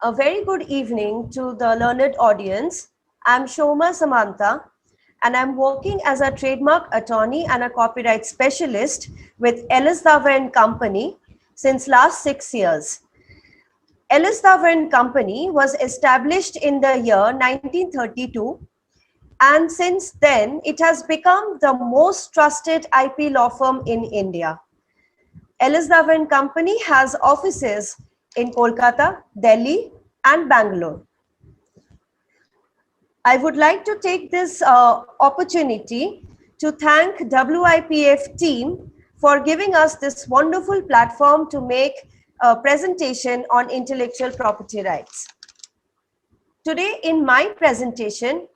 A very good evening to the learned audience. I'm Shoma Samantha, and I'm working as a trademark attorney and a copyright specialist with Ellis Davar and Company since last 6 years. Ellis Davar and Company was established in the year 1932, and since then it has become the most trusted IP law firm in India. Ellis Davar and Company has offices in Kolkata, Delhi, and Bangalore. I would like to take this opportunity to thank WIPF team for giving us this wonderful platform to make a presentation on intellectual property rights. Today in my presentation,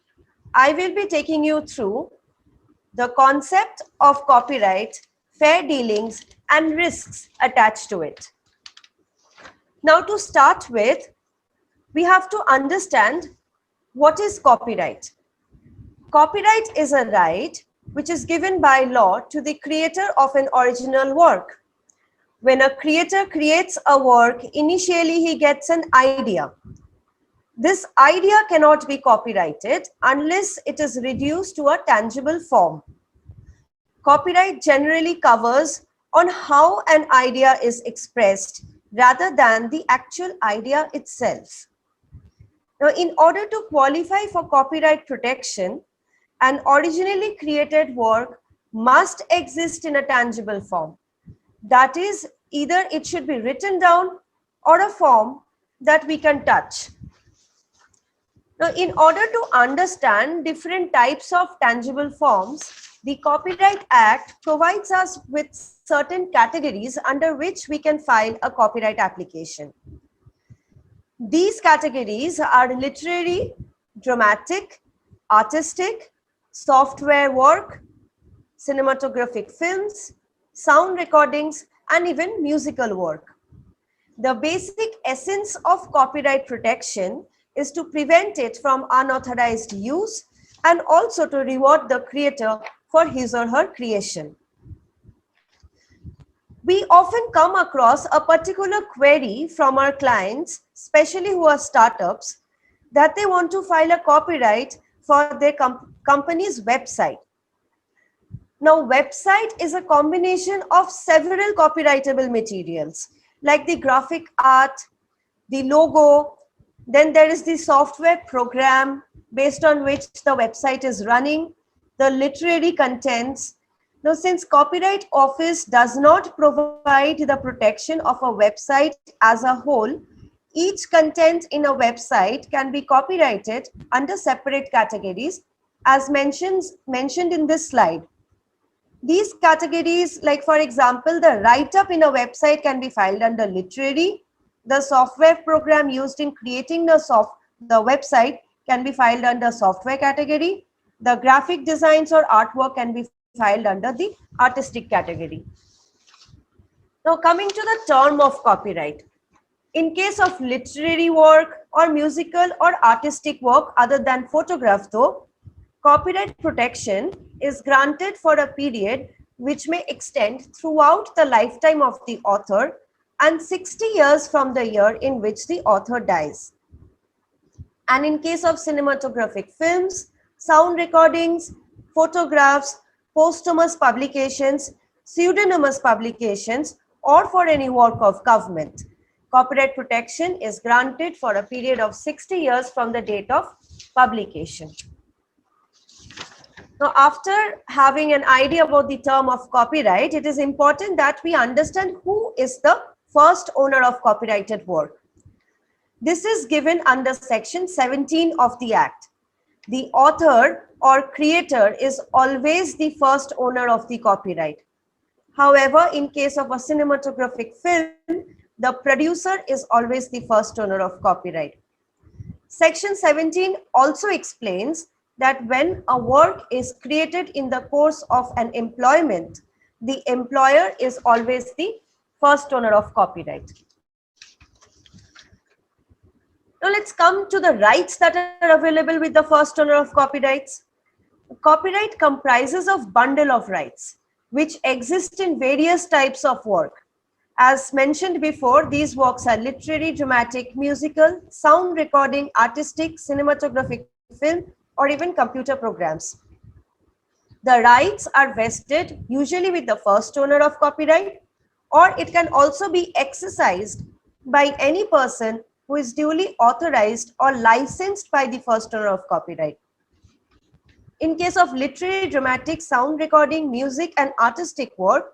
I will be taking you through the concept of copyright, fair dealings, and risks attached to it. Now to start with, we have to understand what is copyright. Copyright is a right which is given by law to the creator of an original work. When a creator creates a work, initially he gets an idea. This idea cannot be copyrighted unless it is reduced to a tangible form. Copyright generally covers on how an idea is expressed rather than the actual idea itself. Now, in order to qualify for copyright protection, an originally created work must exist in a tangible form. That is, either it should be written down or a form that we can touch. Now, in order to understand different types of tangible forms, the Copyright Act provides us with certain categories under which we can file a copyright application. These categories are literary, dramatic, artistic, software work, cinematographic films, sound recordings, and even musical work. The basic essence of copyright protection is to prevent it from unauthorized use and also to reward the creator for his or her creation. We often come across a particular query from our clients, especially who are startups, that they want to file a copyright for their company's website. Now, website is a combination of several copyrightable materials, like the graphic art, the logo, then there is the software program based on which the website is running, the literary contents. Now, since Copyright Office does not provide the protection of a website as a whole, each content in a website can be copyrighted under separate categories as mentioned in this slide. These categories, like for example, the write-up in a website can be filed under literary, the software program used in creating the website can be filed under software category, the graphic designs or artwork can be filed under the artistic category. Now coming to the term of copyright. In case of literary work or musical or artistic work other than photograph though, copyright protection is granted for a period which may extend throughout the lifetime of the author and 60 years from the year in which the author dies. And in case of cinematographic films, sound recordings, photographs, posthumous publications, pseudonymous publications, or for any work of government, copyright protection is granted for a period of 60 years from the date of publication. Now, after having an idea about the term of copyright, it is important that we understand who is the first owner of copyrighted work. This is given under section 17 of the Act. The author or creator is always the first owner of the copyright. However, in case of a cinematographic film, the producer is always the first owner of copyright. Section 17 also explains that when a work is created in the course of an employment, the employer is always the first owner of copyright. Now let's come to the rights that are available with the first owner of copyrights. Copyright comprises of bundle of rights which exist in various types of work. As mentioned before, these works are literary, dramatic, musical, sound recording, artistic, cinematographic film, or even computer programs. The rights are vested usually with the first owner of copyright, or it can also be exercised by any person who is duly authorized or licensed by the first owner of copyright. In case of literary, dramatic, sound recording, music, and artistic work,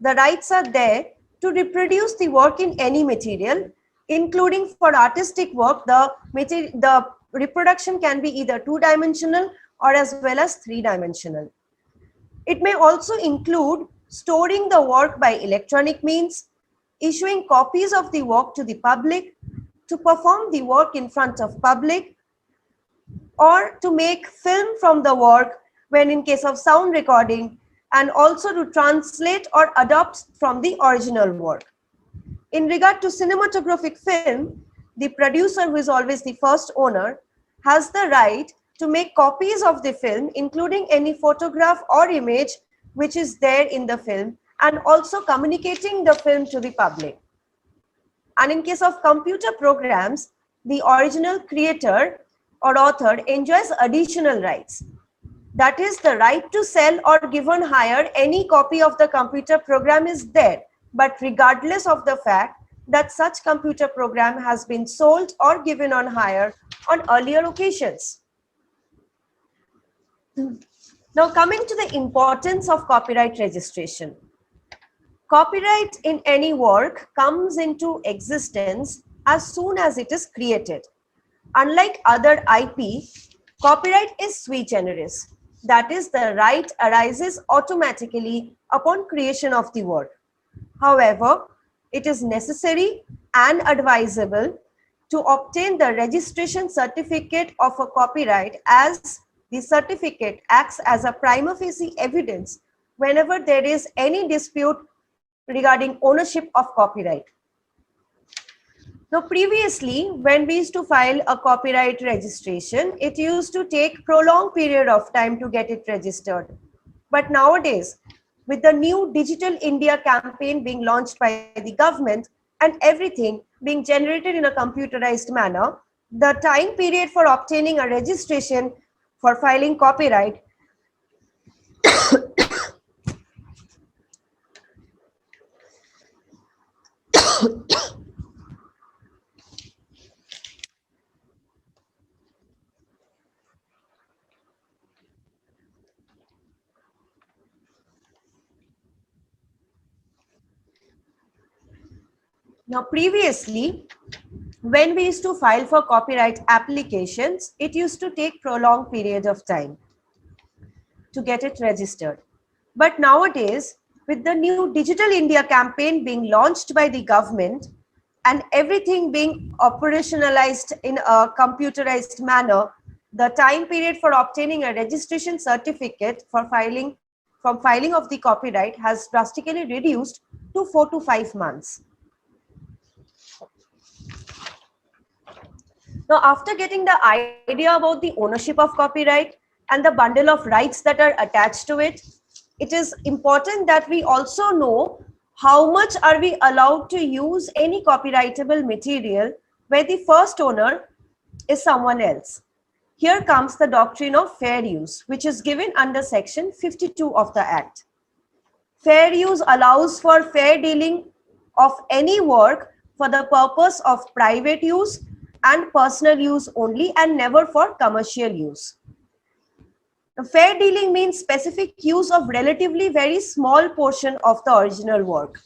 the rights are there to reproduce the work in any material, including for artistic work, the reproduction can be either two-dimensional or as well as three-dimensional. It may also include storing the work by electronic means, issuing copies of the work to the public, to perform the work in front of public, or to make film from the work when in case of sound recording, and also to translate or adopt from the original work. In regard to cinematographic film, the producer, who is always the first owner, has the right to make copies of the film, including any photograph or image which is there in the film, and also communicating the film to the public. And in case of computer programs, the original creator or author enjoys additional rights. That is, the right to sell or give on hire any copy of the computer program is there, but regardless of the fact that such computer program has been sold or given on hire on earlier occasions. Now, coming to the importance of copyright registration. Copyright in any work comes into existence as soon as it is created. Unlike other IP, copyright is sui generis. That is, the right arises automatically upon creation of the work. However, it is necessary and advisable to obtain the registration certificate of a copyright, as the certificate acts as a prima facie evidence whenever there is any dispute regarding ownership of copyright. Now, previously, when we used to file a copyright registration, it used to take prolonged period of time to get it registered. But nowadays, with the new Digital India campaign being launched by the government and everything being generated in a computerized manner, the time period for obtaining a registration for filing copyright now previously, when we used to file for copyright applications, it used to take prolonged period of time to get it registered. But nowadays, with the new Digital India campaign being launched by the government and everything being operationalized in a computerized manner, the time period for obtaining a registration certificate for filing of the copyright has drastically reduced to 4 to 5 months. Now, after getting the idea about the ownership of copyright and the bundle of rights that are attached to it, it is important that we also know how much are we allowed to use any copyrightable material where the first owner is someone else. Here comes the doctrine of fair use, which is given under section 52 of the Act. Fair use allows for fair dealing of any work for the purpose of private use and personal use only, and never for commercial use. Fair dealing means specific use of relatively very small portion of the original work.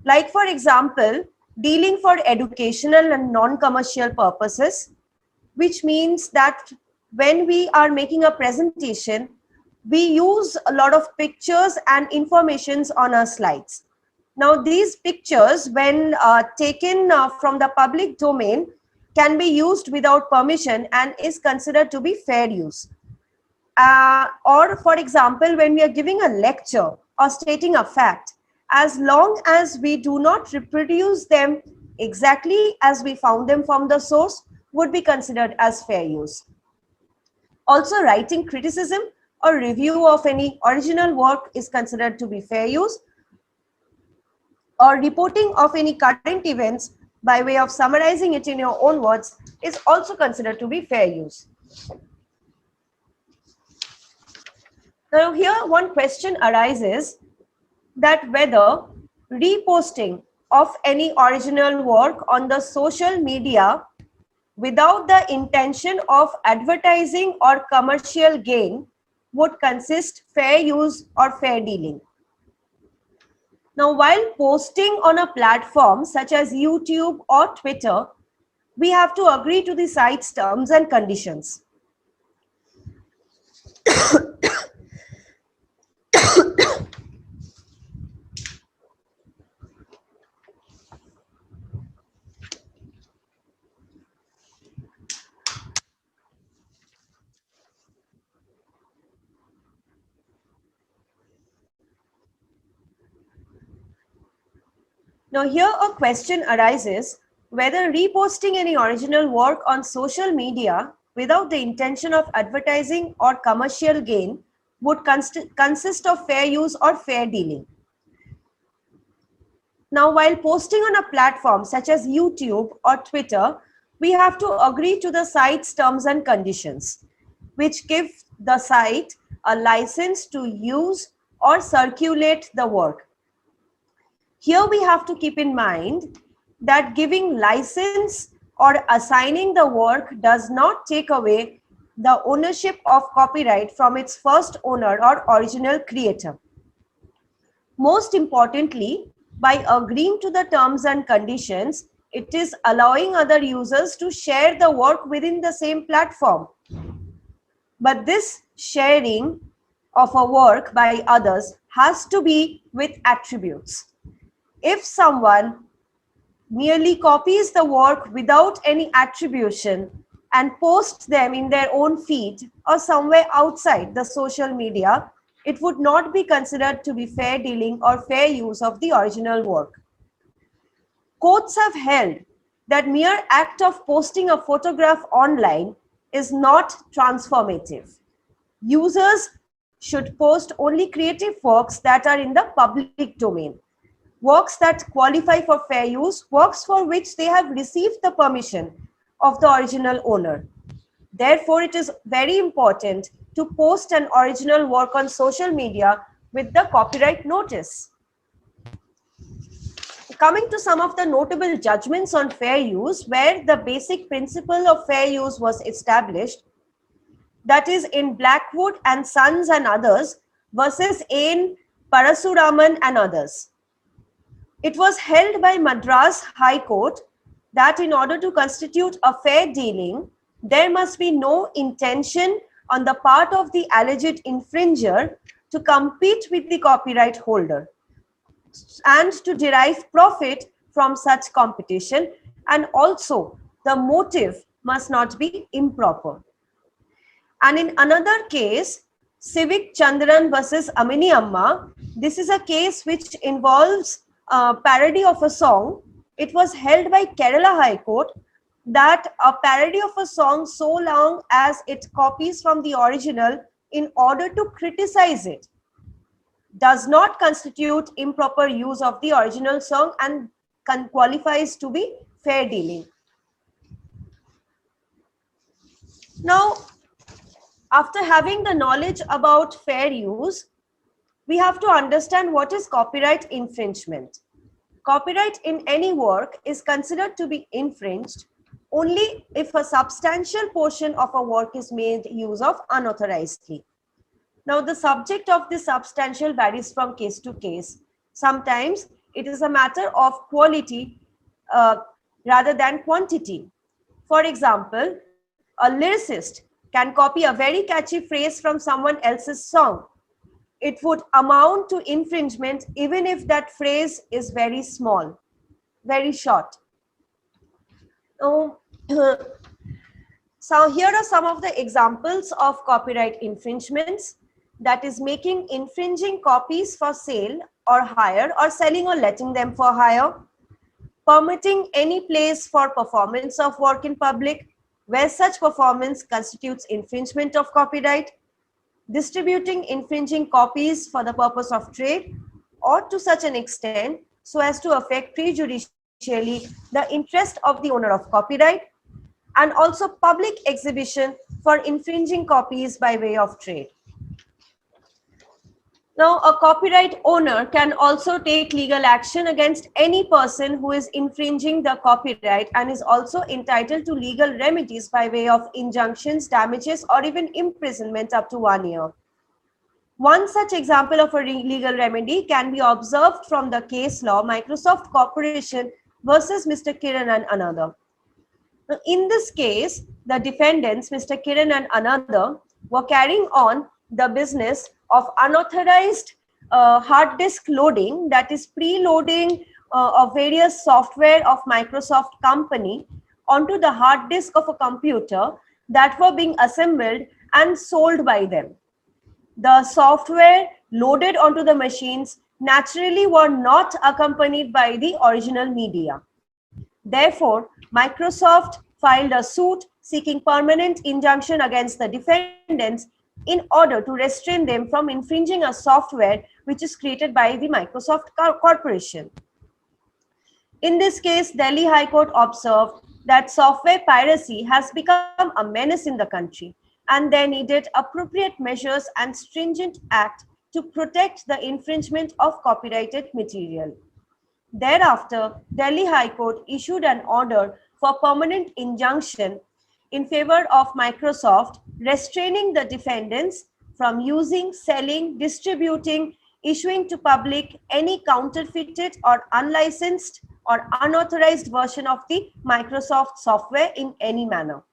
Like, for example, dealing for educational and non-commercial purposes, which means that when we are making a presentation, we use a lot of pictures and informations on our slides. Now, these pictures, when taken from the public domain, can be used without permission and is considered to be fair use. Or, for example, when we are giving a lecture or stating a fact, as long as we do not reproduce them exactly as we found them from the source, would be considered as fair use. Also, writing criticism or review of any original work is considered to be fair use. or reporting of any current events by way of summarizing it in your own words is also considered to be fair use. Now here one question arises that whether reposting of any original work on the social media without the intention of advertising or commercial gain would consist fair use or fair dealing. Now, while posting on a platform such as YouTube or Twitter, we have to agree to the site's terms and conditions. Now, here a question arises whether reposting any original work on social media without the intention of advertising or commercial gain would consist of fair use or fair dealing. Now, while posting on a platform such as YouTube or Twitter, we have to agree to the site's terms and conditions, which give the site a license to use or circulate the work. Here we have to keep in mind that giving license or assigning the work does not take away the ownership of copyright from its first owner or original creator. Most importantly, by agreeing to the terms and conditions, it is allowing other users to share the work within the same platform. But this sharing of a work by others has to be with attributes. If someone merely copies the work without any attribution and posts them in their own feed or somewhere outside the social media, it would not be considered to be fair dealing or fair use of the original work. Courts have held that mere act of posting a photograph online is not transformative. Users should post only creative works that are in the public domain. Works that qualify for fair use, works for which they have received the permission of the original owner. Therefore, it is very important to post an original work on social media with the copyright notice. Coming to some of the notable judgments on fair use, where the basic principle of fair use was established, that is in Blackwood and Sons and others versus in Parasuraman and others. It was held by Madras High Court that in order to constitute a fair dealing, there must be no intention on the part of the alleged infringer to compete with the copyright holder and to derive profit from such competition, and also the motive must not be improper. And in another case, Civic Chandran versus Amini Amma, this is a case which involves a parody of a song. It was held by Kerala High Court that a parody of a song, so long as it copies from the original in order to criticize it, does not constitute improper use of the original song and qualifies to be fair dealing. Now, after having the knowledge about fair use, we have to understand what is copyright infringement. Copyright in any work is considered to be infringed only if a substantial portion of a work is made use of unauthorizedly. Now, the subject of this substantial varies from case to case. Sometimes it is a matter of quality rather than quantity. For example, a lyricist can copy a very catchy phrase from someone else's song. It would amount to infringement even if that phrase is very small, very short. So here are some of the examples of copyright infringements. That is making infringing copies for sale or hire, or selling or letting them for hire, permitting any place for performance of work in public where such performance constitutes infringement of copyright, distributing infringing copies for the purpose of trade or to such an extent so as to affect prejudicially the interest of the owner of copyright, and also public exhibition for infringing copies by way of trade. Now, a copyright owner can also take legal action against any person who is infringing the copyright and is also entitled to legal remedies by way of injunctions, damages, or even imprisonment up to 1 year. One such example of a legal remedy can be observed from the case law Microsoft Corporation versus Mr. Kiran and another. Now, in this case, the defendants, Mr. Kiran and another, were carrying on the business of unauthorized hard disk loading, that is preloading of various software of Microsoft company onto the hard disk of a computer that were being assembled and sold by them. The software loaded onto the machines naturally were not accompanied by the original media. Therefore, Microsoft filed a suit seeking permanent injunction against the defendants in order to restrain them from infringing a software which is created by the Microsoft Corporation. In this case, Delhi High Court observed that software piracy has become a menace in the country, and there needed appropriate measures and stringent act to protect the infringement of copyrighted material. Thereafter, Delhi High Court issued an order for permanent injunction in favor of Microsoft, restraining the defendants from using, selling, distributing, issuing to public any counterfeited or unlicensed or unauthorized version of the Microsoft software in any manner.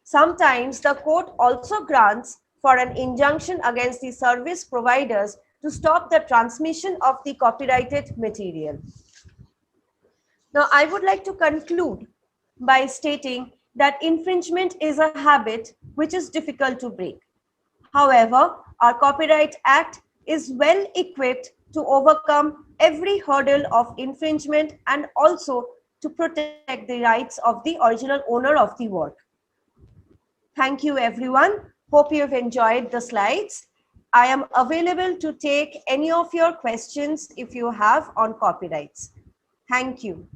Sometimes the court also grants for an injunction against the service providers to stop the transmission of the copyrighted material. Now, I would like to conclude by stating that infringement is a habit which is difficult to break. However, our Copyright Act is well equipped to overcome every hurdle of infringement and also to protect the rights of the original owner of the work. Thank you, everyone. Hope you've enjoyed the slides. I am available to take any of your questions if you have on copyrights. Thank you.